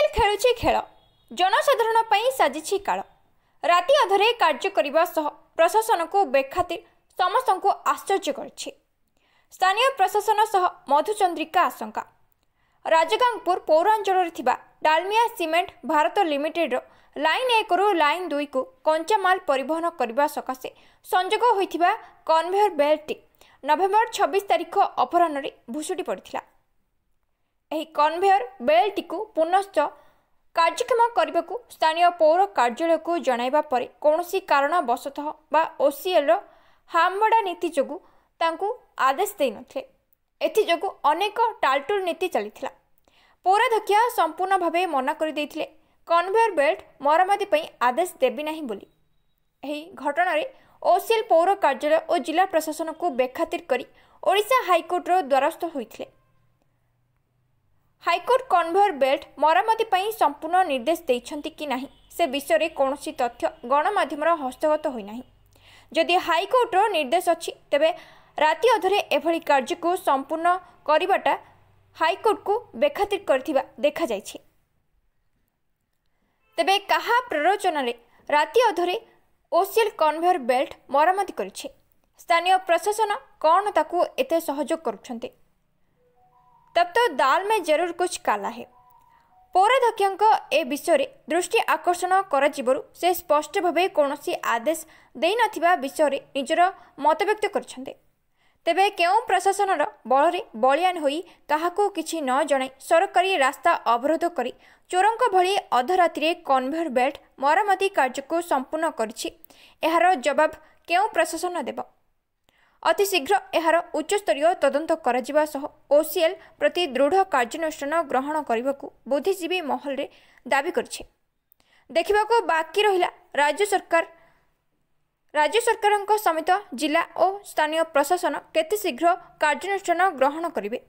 OCL खेलुछि खेल जनसाधारण पई साजिछि काल राति अधरे कार्य करने सह प्रशासन को बेखातिर समस्त को आश्चर्य करिछि। स्थानीय प्रशासन सह मधुचंद्रिका आशंका राजगांगपुर पौरांचल Dalmia cement Bharat limited line 1 रु लाइन 2 को कंचामाल परिवहन करने सकाशे संजोग होइथिबा कन्वेयर बेल्ट नवेम्बर 26 तारिख अपराह्न भुशुड़ी पड़ता। एही कन्वेयर बेल्ट को पुनश्च कार्यक्षम करने को स्थानीय पौर कार्यालय को जणाइबा परे कौनसी कारणवशतः बा ओसीएल हामबड़ा नीति जोगु तांकु आदेश दे नथिले। एथि जोगु अनेक टालटुल नीति चलीथिला। पौराध्यक्ष संपूर्ण भावे मना कर देथिले कन्वेयर बेल्ट मरामती पई आदेश देबी नाही बोली। एही घटना रे ओसीएल पौर कार्यालय और जिला प्रशासन को बेखातिर करी ओडिशा हाईकोर्ट रो द्वारस्थ होइथिले। हाईकोर्ट कन्वेयर बेल्ट मरामती पई संपूर्ण निर्देश देइछंती कि नाही से विषय रे कौनसी तथ्य गणमाध्यम हस्तगत होई नाही। जदि हाईकोर्ट रो निर्देश अछि तेबे राति अधरे एभली कार्य को संपूर्ण करिबाटा हाईकोर्ट को बेखातिर करथिबा देखा जायछि। तेबे कहा प्ररोचन रे राति अधरे ओसीएल कन्वेयर बेल्ट मरामती करिछि। स्थानीय प्रशासन कौन ताकू एते सहयोग करुछंते तब तो दाल में जरूर कुछ काला है। पौराध्यक्ष ए विषय दृष्टि आकर्षण कर से स्पष्ट भाव कौन आदेश दे नथिबा विषय निजर मत व्यक्त करछन्ते। तेबे केउ प्रशासन बल रे बलियान होई काहाको किछि न जणाई सरकारी रास्ता अवरोध करी चोरंक भली अधराति कन्वेयर बेल्ट मरामती कार्य को संपूर्ण करिछि। एहार जवाब केउ प्रशासन देब। अतिशीघ्र एहार उच्चस्तरीय तदंत करा सह ओसीएल प्रति दृढ़ कार्यानुष्ठान ग्रहण करने को बुद्धिजीवी महल रे दाबी करछे। देखिबाको बाकी रहिला राज्य सरकार समेत जिला और स्थानीय प्रशासन केते शीघ्र कार्यानुष्ठान ग्रहण करिवे।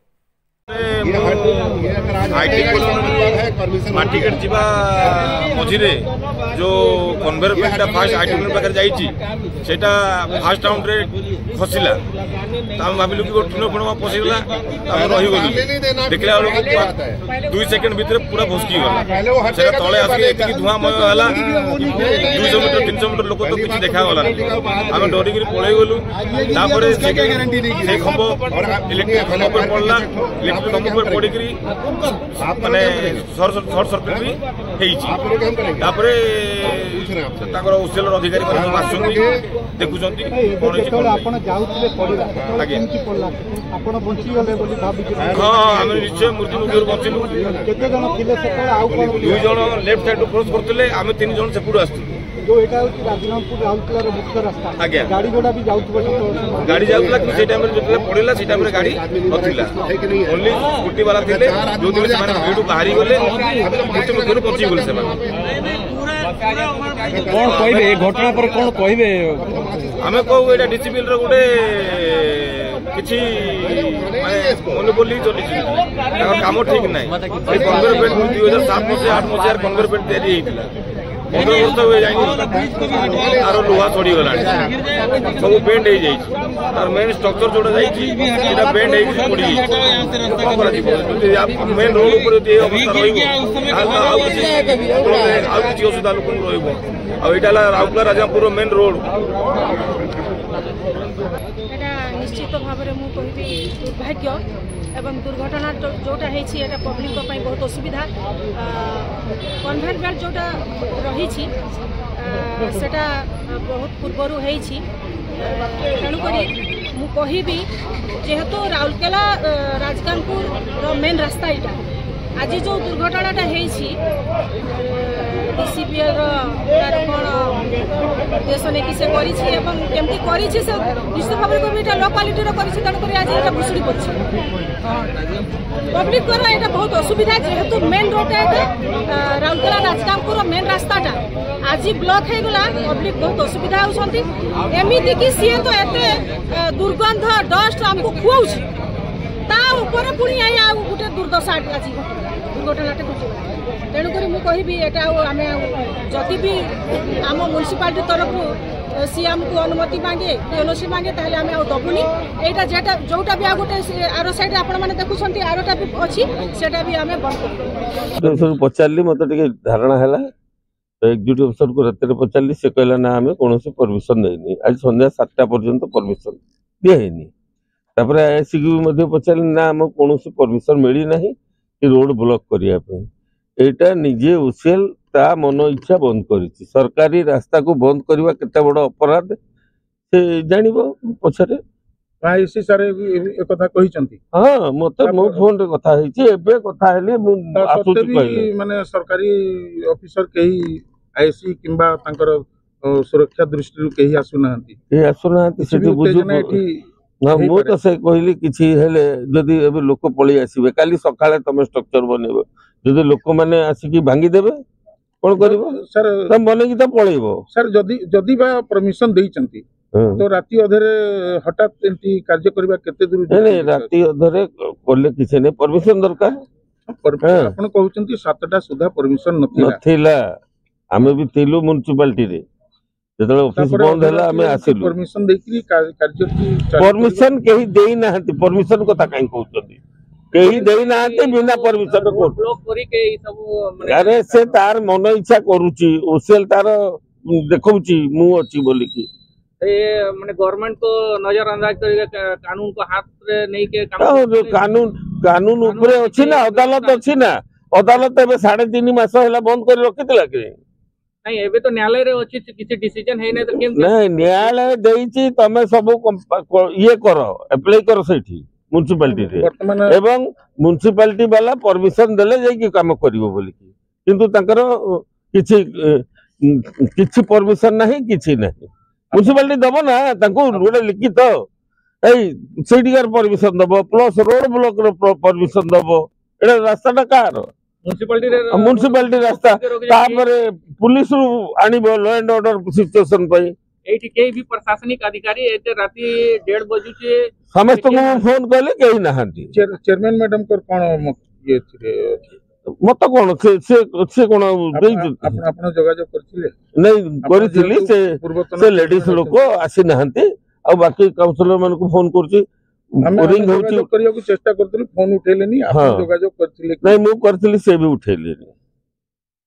मार्टिकेट जीवा मझिरे जो कन्वेयर बेल्ट फास्ट आईटी पाखे जाइए सेटा फास्ट राउंड रे खसला भाविलु कि गोटे फुण पशिगला रहीगलु देखला बेलू 2 सेकेंड भितर पूरा भस्की गला से तले आसिक धुआंमय है 200 मीटर 300 मीटर लोक तो किसी देखा गला आम डरिक पलि गलु से खंब इलेक्ट्रिक खंब पर पड़ला इलेक्ट्रिक खंब पर पड़ी माने सर्ट सर्किट भी होपर ओसीएल अधिकारी देखुंत हाँ आम निश्चय मृत्यु मुखर बचलु 2 जन लेफ्ट साइड क्रॉस करते आम 3 जन सेपटू आसू गाड़ी जाऊला कि से टाइम रे पड़ेला से टाइम रे गाड़ी नथिला ओनली स्कूटी वाला थिले जो दिन से माने वीडियो बाहरी गले मृत्यु मुखर बची गले से कोन कहबे ए घटना पर कोन कहबे हमें कहू एटा डिसिप्लिन रो गुटे किछि माने मोनोपोली चली काम ठीक नाही ए कन्वेयर बेल्ट 2007 से 8 मसिया कन्वेयर बेल्ट तैयारी हेतिला 15 वर्ष हुए जाए तार लुहा चढ़ी गला सब बेंड हो जाए मेन स्ट्रक्चर जोड़ा जाइए बेंड हो मेन रोड उपर अवस्था रही असुविधा लोक रहा राउरकेला राजापुर मेन रोड निश्चित भाव में कहबी दुर्भाग्य एवं दुर्घटना जोटा है पब्लिक बहुत असुविधा कन्वेयर बेल्ट जोटा रही सेटा बहुत पूर्वर तेणुक मु कहबी जेहेतु राउरकेला राजगांगपुर मेन रास्ता यहाँ आज जो दुर्घटनाटा डीसीपीएल कौन उद्देश्य नहीं से केमती निश्चित भाव में लो क्वालिटी तेणुक आज यहाँ भुशुड़ी पड़ी पब्लिक यहाँ बहुत असुविधा जेहेतु main road Rourkela Rajgangpur main रास्ताटा आज ब्लॉक हो गला पब्लिक बहुत असुविधा होती एमती कि सी तो एत दुर्गंध डस्ट आमको खुआऊँ ता ऊपर पुणी गोटे दुर्दशा आज दुर्घटनाटे घटिगला तेणुक मुझे यहाँ आम जदि भी आम म्युनिसिपालिटी तरफ सी आमको अनुमति मांगे एनओसी मांगे ताहले आम दबुनी यहाँ जेटा जोटा भी गोटे आर साइड आपने देखुं आरटा भी अच्छी सेटा भी आम बंद कर पचारि मत धारणा है एक्जिक्यूटिव अफिसर को रात पचारि से कहला ना आम कौन परमिशन नहीं आज संध्या 7टा पर्यंत परमिशन दिखाई आईसी को पचारि ना आम कौन परमिशन मिली ना कि रोड ब्लॉक करने यहाँ निजे ओसीएल ता मन इच्छा बंद कर सरकारी रास्ता को बंद करवा केते बड़ अपराध से जान पछरे आईसी सर एक कथा कहिसंती हाँ मत मो फोन रे कथा हेची एबे कथा हेली मु आसुची कहले माने सरकारी ऑफिसर कही आईसी किंबा तांकर सुरक्षा दृष्टि कही आसुना सेठी बुझु ना मु तो से कहली किछि हेले जदी एबे लोक पळी आसीबे काली सकाळे तमे स्ट्रक्चर बनेबो जदी लोक माने आसी भांगी देबे कौन करिवो सर तम बने की तो पळेबो सर जदी बा परमिशन देइचंती तो राती अधरे हठात एंती कार्य करबा केते दूर नहीं राती अधरे कोले किछि ने परमिशन दरकार आपण कहउचंती 7टा सुधा परमिशन नथिला आमे भी थिलु म्युनिसिपालिटी रे जेतले ऑफिस बंद हला आमे आसिलु परमिशन देकरी कार्य की परमिशन केही देई नाहंती परमिशन कथा काई कहउचंती केही देई नाहंती बिना परमिशन को ब्लॉक करी के ई सब अरे से तार मन इच्छा करूची ओसेल तार देखौची मु अछि बोली की माने गवर्नमेंट को नजरअंदाज करके कानून को हाथ रे नहीं के काम कानून ऊपर अछि ना अदालत अछि ना अदालत एबे 3.5 मास होला बंद कर रखितला के नहीं एबे तो न्यायालय रे अछि किछि डिसीजन है नै तो केम नहीं न्यायालय देइछि तमे सब ये करो अप्लाई करो सेठी म्युनिसिपालिटी रे एवं म्युनिसिपालिटी वाला परमिशन देले जाई कि काम करिवो बोली की किंतु तांकर किछि परमिशन नाही किछि नाही म्युनिसिपालिटी दबो ना तांको गोटे लिखित सीडीआर परमिशन दबो प्लस रोड ब्लॉक रो परमिशन दबो एटा रास्ताटा कार म्युनिसिपालिटी रास्ता तापर पुलिस आनिबो लॉ एंड ऑर्डर सिचुएशन पई एठी केही भी प्रशासनिक अधिकारी एते राती 1:30 बजे के समस्त को फोन करले केही नाहंती चेयरमैन मैडम को कोन ये छिरे मत कोन से कोन देई आपण जोगाजोग करथिले नहीं करथिली से लेडीज लोक आसी नाहंती आ बाकी काउंसलर मन को फोन करछि रिंग होछि करियो को चेष्टा करथिली फोन उठेलेनी आपण जोगाजोग करथिले नहीं मु करथिली से भी उठेलेनी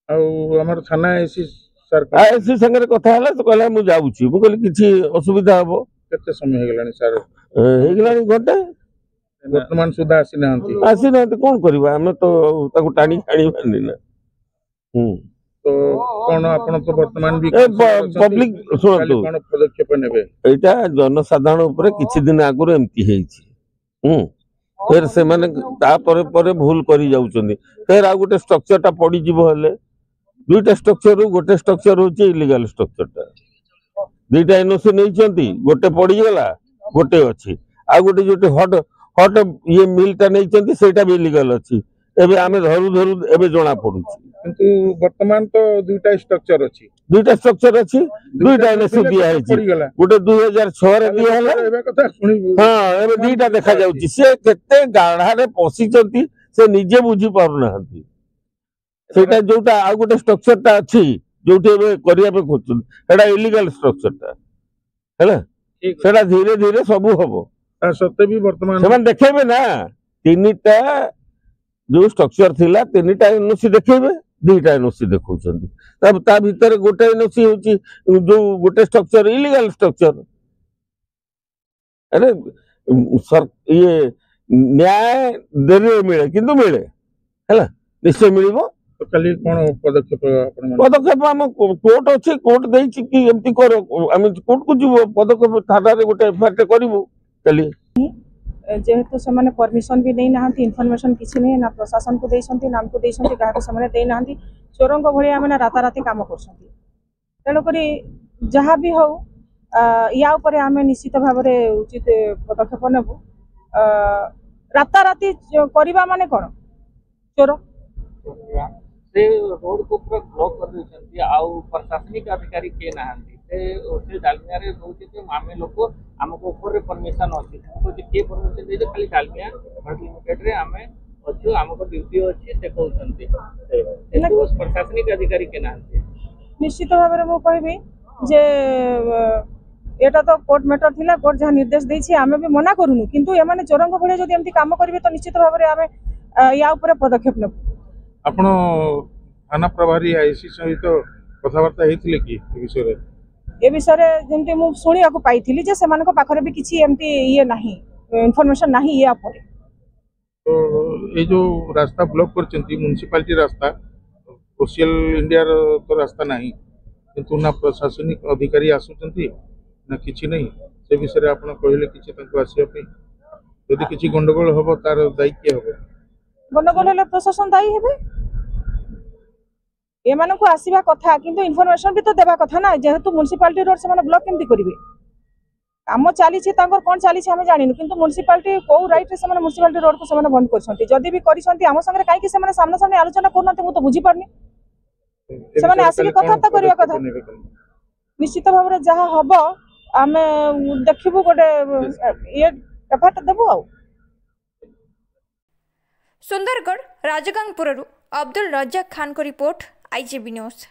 आ हमर थाना एसी सर एसी संगे कथा हला तो कहला मु जाउछि मु कहली किछि असुविधा हबो केते समय हे गेलानी सर हे गेलानी घंटा वर्तमान सुधा आसी ना कौन करवा आम तो टाणी खाणी ना तो कौन आपण तो वर्तमान भी पब्लिक सुनतु कौन पदक्षेप नेबे एटा जनसाधारण ऊपर किछि दिन आगुर एमती हेछि फिर से माने ता परे भूल करी जाउचंदी फिर आ गोटे स्ट्रक्चर टा पड़ी जिवो हले दुईटा स्ट्रक्चर रू गोटे स्ट्रक्चर होछि इलीगल स्ट्रक्चर टा दुईटा एनओसी नै चंती गोटे पड़ी गेला गोटे अछि आ गोटे जोटे हट ये मिलटा नहीं चंती सेटा भी इलीगल अछि एबे आमे धरु एबे जोना पडुछि किंतु वर्तमान तो दुईटा स्ट्रक्चर अछि दुईटा एनओसी दिया हेछि गोटे 2006 रे दिया हला एबे कथा सुनी हां एबे दुईटा देखा जाउछि से केते गाढ़ा रे पसी चंती से निजे बुझी पारु नाहंती सेटा जोटा आ गोटे स्ट्रक्चर टा अछि जोटे एबे करिया पे खोजु एटा इलीगल स्ट्रक्चर टा हैला सेटा धीरे धीरे सब हबो सत्य भी वर्तमान से देखेबे ना 3टा जो स्ट्रक्चर थिला 3टा एनओसी देखेबे 2टा एनओसी देखौछंती तब ता भीतर गोटे एनओसी होची जो गोटे स्ट्रक्चर इलीगल स्ट्रक्चर अरे सर ये न्याय देरे मिले किंतु मिले हैला निश्चय मिलिबो तो कली कोन पदक्षेप हम कोर्ट अछि कोर्ट देछि कि एमती करो हम कोर्ट को जीवो पदक्षेप थाना रे गोटे एफआईआर करिवो कली जेहेतु से माने परमिशन भी नहीं नाहंती इनफॉरमेशन किछि नहीं ना प्रशासन को देइसंती नाम को देइसंती गाह को समय देइ नाहंती चोरंग भलिया माने राताराती काम करसंती तेणु करी जहाँ भी हो या ऊपर आमे निश्चित भाव में उचित पदक्षेप नेबु राताराती करबा माने कोन चोर से रोड को पूरा ब्लॉक कर देछंती आउ प्रशासनिक अधिकारी के नाहंती से डालमिया रे होचे ते आमे लोक हमको ऊपर रे परमिशन अछि तो जे के परमिशन दे खाली डालमिया लिमिटेड रे आमे अच्छे आमको ड्यूटी अच्छी से कहते प्रशासनिक अधिकारी के ना निश्चित भाव में मुझे जे एटा तो कोर्ट मैटर थिला कोर्ट जहाँ निर्देश देछि आमे भी मना करूनु किंतु एमाने चोरंग भले जदि एमती काम करिवे तो निश्चित भाव में आमे या ऊपर पदक्षेप नेब। आपण थाना प्रभारी आईसी सहित कथबार्ता हेतिले कि ए विषय रे जेंति मु सुनिया को पाइथिली जे सेमान को पाखरे भी किछि एमती ये नाही इन्फॉर्मेशन नाही या पर तो ये जो रास्ता ब्लॉक करचंती म्युनिसिपालिटी रास्ता सोशल इंडिया तो रास्ता नहीं किंतु ना प्रशासनिक अधिकारी आसुचंती ना किछि नहीं से विषय आपण कहले किछि तंको आसिया पे यदि किछि गंडगोल होबो तार दायी के होबो गंडगोल हेले प्रशासन दायी हेबे एमान को आसीबा कथा किंतु इन्फॉर्मेशन भी तो देबा कथा ना जेहेतु म्युनिसिपालिटी रोड से ब्लॉक केमती करिवे काम चली कौन चली आम जानी किंतु म्युनिसिपालिटी कौ राइट से म्युनिसिपालिटी रोड को से बंद कर भी आम संगे कहीं सामने सामने आलोचना करना मुझे बुझी पारनी से आसिक कथबार्ता करवा कथा निश्चित भाव में जहाँ हम आम देखू गोटे ये एफआईआर देबू आ। सुंदरगढ़ राजगांगपुर अब्दुल रज्जाक खान को रिपोर्ट आईजीबी न्यूज।